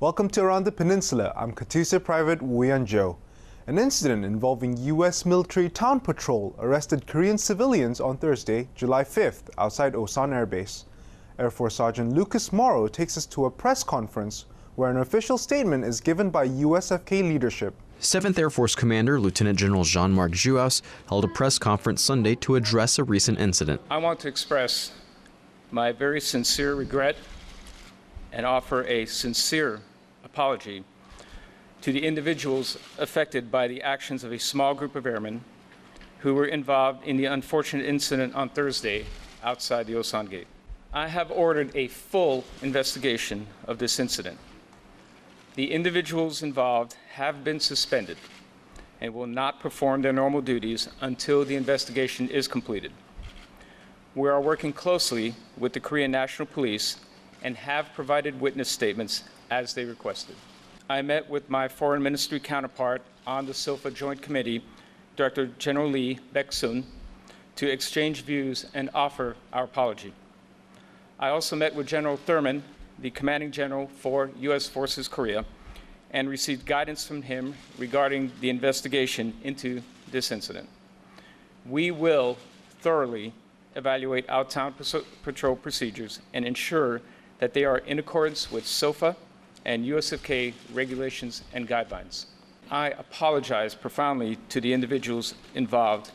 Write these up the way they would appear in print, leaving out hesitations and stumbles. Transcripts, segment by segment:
Welcome to Around the Peninsula. I'm Katusa Private Wu Yan-jo. An incident involving U.S. military town patrol arrested Korean civilians on Thursday, July 5th, outside Osan Air Base. Air Force Sergeant Lucas Morrow takes us to a press conference where an official statement is given by USFK leadership. 7th Air Force Commander Lieutenant General Jean-Marc Jouhaus held a press conference Sunday to address a recent incident. I want to express my very sincere regret and offer a sincere apology to the individuals affected by the actions of a small group of airmen who were involved in the unfortunate incident on Thursday outside the Osan gate. I have ordered a full investigation of this incident. The individuals involved have been suspended and will not perform their normal duties until the investigation is completed. We are working closely with the Korean National Police and have provided witness statements as they requested. I met with my Foreign Ministry counterpart on the SOFA Joint Committee, Director General Lee Baek-sun, to exchange views and offer our apology. I also met with General Thurman, the Commanding General for U.S. Forces Korea, and received guidance from him regarding the investigation into this incident. We will thoroughly evaluate our town patrol procedures and ensure that they are in accordance with SOFA and USFK regulations and guidelines. I apologize profoundly to the individuals involved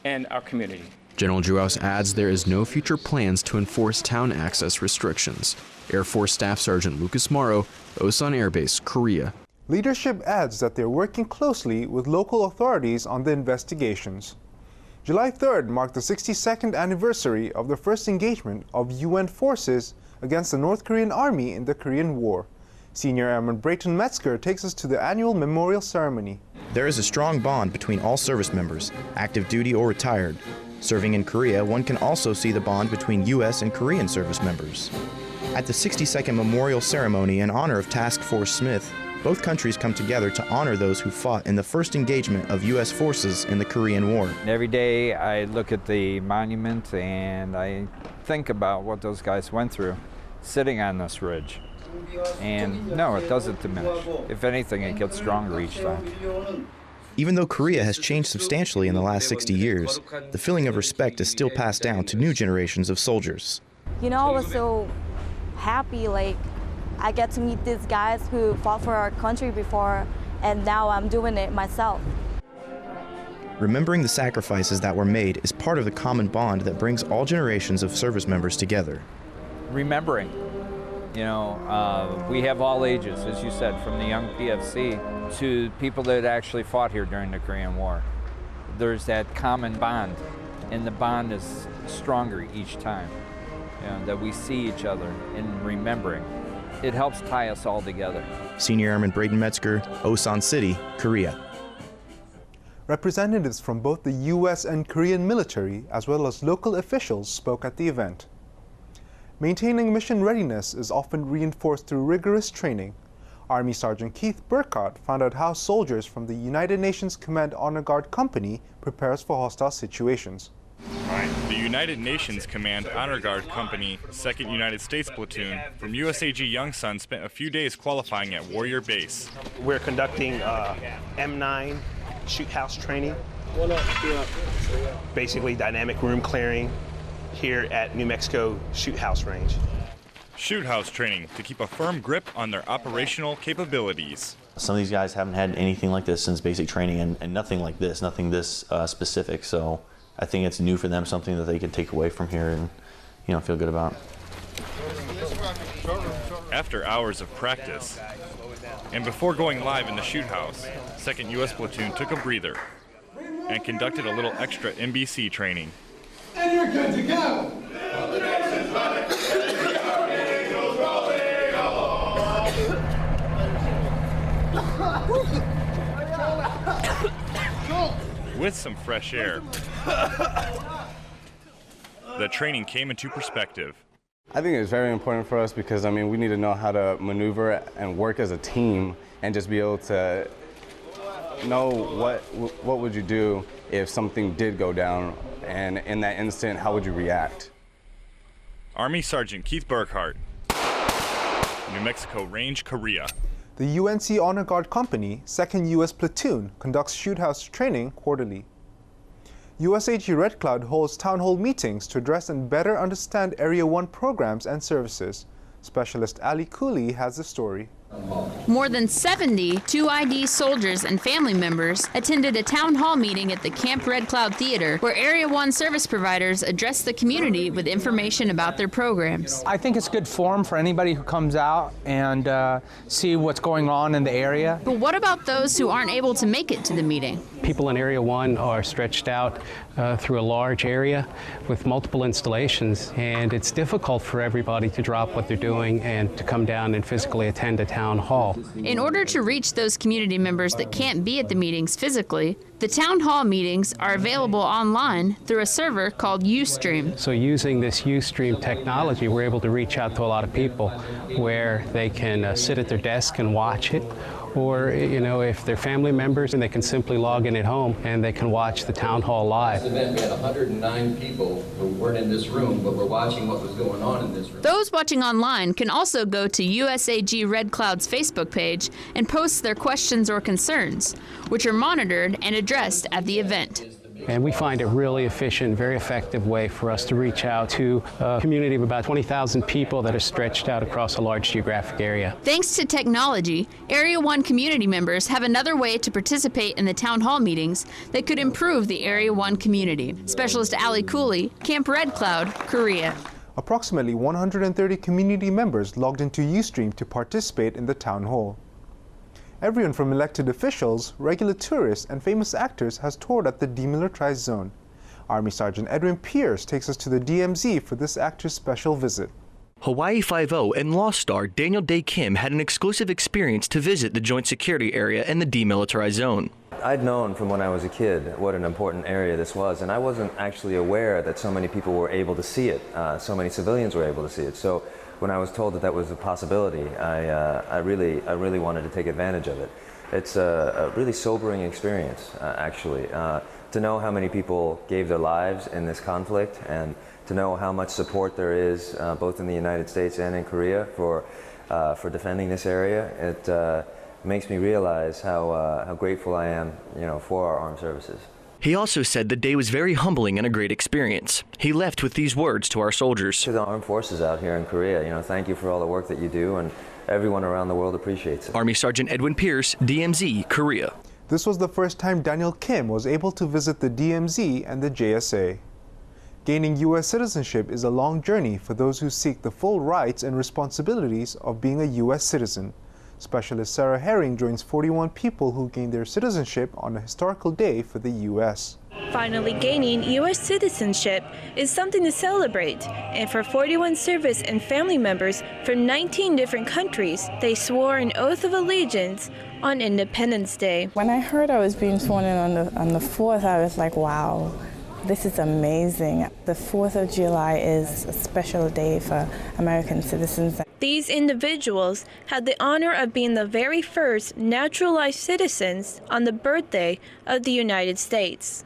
and our community. General Jouhaus adds there is no future plans to enforce town access restrictions. Air Force Staff Sergeant Lucas Morrow, Osan Air Base, Korea. Leadership adds that they're working closely with local authorities on the investigations. July 3rd marked the 62nd anniversary of the first engagement of UN forces against the North Korean Army in the Korean War. Senior Airman Brayton Metzger takes us to the annual memorial ceremony. There is a strong bond between all service members, active duty or retired. Serving in Korea, one can also see the bond between U.S. and Korean service members. At the 62nd memorial ceremony in honor of Task Force Smith, both countries come together to honor those who fought in the first engagement of U.S. forces in the Korean War. Every day I look at the monument and I think about what those guys went through sitting on this ridge. And no, it doesn't diminish. If anything, it gets stronger each time. Even though Korea has changed substantially in the last 60 years, the feeling of respect is still passed down to new generations of soldiers. You know, I was so happy, like, I get to meet these guys who fought for our country before, and now I'm doing it myself. Remembering the sacrifices that were made is part of the common bond that brings all generations of service members together. Remembering, you know, we have all ages, as you said, from the young PFC to people that actually fought here during the Korean War. There's that common bond, and the bond is stronger each time, you know, that we see each other in remembering. It helps tie us all together. Senior Airman Brayton Metzger, Osan City, Korea. Representatives from both the U.S. and Korean military, as well as local officials, spoke at the event. Maintaining mission readiness is often reinforced through rigorous training. Army Sergeant Keith Burkott found out how soldiers from the United Nations Command Honor Guard Company prepares for hostile situations. The United Nations Command Honor Guard Company, 2nd United States Platoon from USAG Yongsan spent a few days qualifying at Warrior Base. We're conducting M9 shoot house training, basically dynamic room clearing here at New Mexico Shoot House Range. Shoot house training to keep a firm grip on their operational capabilities. Some of these guys haven't had anything like this since basic training, and nothing like this, nothing this specific. So I think it's new for them, something that they can take away from here and, you know, feel good about. After hours of practice, and before going live in the shoot house, 2nd U.S. Platoon took a breather and conducted a little extra NBC training. And you're good to go! With some fresh air, the training came into perspective. I think it's very important for us because, I mean, we need to know how to maneuver and work as a team and just be able to know what would you do if something did go down, and in that instant, how would you react? Army Sergeant Keith Burkhardt. New Mexico Range, Korea. The UNC Honor Guard Company, 2nd U.S. Platoon, conducts shoot house training quarterly. USAG Red Cloud holds town hall meetings to address and better understand Area 1 programs and services. Specialist Ali Cooley has the story. More than 70 2ID soldiers and family members attended a town hall meeting at the Camp Red Cloud Theater, where Area 1 service providers address the community with information about their programs. I think it's good forum for anybody who comes out and see what's going on in the area. But what about those who aren't able to make it to the meeting? People in Area 1 are stretched out through a large area with multiple installations, and it's difficult for everybody to drop what they're doing and to come down and physically attend a town hall. In order to reach those community members that can't be at the meetings physically, the town hall meetings are available online through a server called Ustream. So using this Ustream technology, we're able to reach out to a lot of people where they can sit at their desk and watch it, or if they're family members, and they can simply log in at home and they can watch the town hall live. This event, we had 109 people who weren't in this room, but were watching what was going on in this room. Those watching online can also go to USAG Red Cloud's Facebook page and post their questions or concerns, which are monitored and addressed at the event. And we find a really efficient, very effective way for us to reach out to a community of about 20,000 people that are stretched out across a large geographic area. Thanks to technology, Area 1 community members have another way to participate in the town hall meetings that could improve the Area 1 community. Specialist Ali Cooley, Camp Red Cloud, Korea. Approximately 130 community members logged into Ustream to participate in the town hall. Everyone from elected officials, regular tourists, and famous actors has toured at the demilitarized zone. Army Sergeant Edwin Pierce takes us to the DMZ for this actor's special visit. Hawaii Five-0 and Lost star Daniel Day Kim had an exclusive experience to visit the Joint Security Area and the demilitarized zone. I'd known from when I was a kid what an important area this was, and I wasn't actually aware that so many people were able to see it, so many civilians were able to see it. So when I was told that that was a possibility, I really wanted to take advantage of it. It's a really sobering experience, actually, to know how many people gave their lives in this conflict, and to know how much support there is, both in the United States and in Korea, for defending this area. It makes me realize how grateful I am, for our armed services. He also said the day was very humbling and a great experience. He left with these words to our soldiers. To the armed forces out here in Korea, thank you for all the work that you do, and everyone around the world appreciates it. Army Sergeant Edwin Pierce, DMZ, Korea. This was the first time Daniel Kim was able to visit the DMZ and the JSA. Gaining U.S. citizenship is a long journey for those who seek the full rights and responsibilities of being a U.S. citizen. Specialist Sarah Herring joins 41 people who gained their citizenship on a historical day for the U.S. Finally gaining U.S. citizenship is something to celebrate, and for 41 service and family members from 19 different countries, they swore an oath of allegiance on Independence Day. When I heard I was being sworn in on the 4th, I was like, wow. This is amazing. The 4th of July is a special day for American citizens. These individuals had the honor of being the very first naturalized citizens on the birthday of the United States.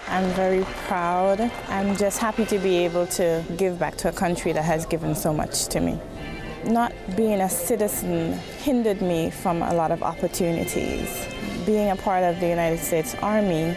I'm very proud. I'm just happy to be able to give back to a country that has given so much to me. Not being a citizen hindered me from a lot of opportunities. Being a part of the United States Army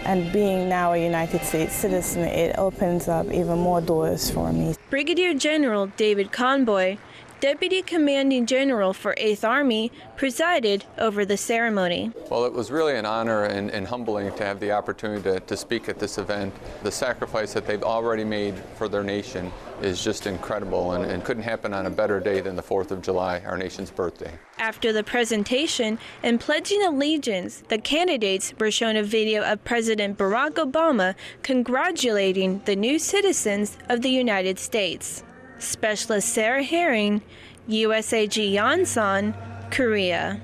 and being now a United States citizen, it opens up even more doors for me. Brigadier General David Conboy, Deputy Commanding General for 8th Army, presided over the ceremony. Well, it was really an honor and humbling to have the opportunity to speak at this event. The sacrifice that they've already made for their nation is just incredible, and couldn't happen on a better day than the 4th of July, our nation's birthday. After the presentation and pledging allegiance, the candidates were shown a video of President Barack Obama congratulating the new citizens of the United States. Specialist Sarah Herring, USAG Osan, Korea.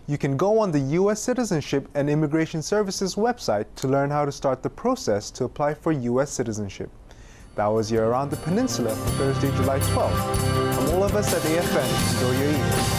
You can go on the U.S. Citizenship and Immigration Services website to learn how to start the process to apply for U.S. citizenship. That was your Around the Peninsula for Thursday, July 12th. From all of us at AFN, enjoy your evening.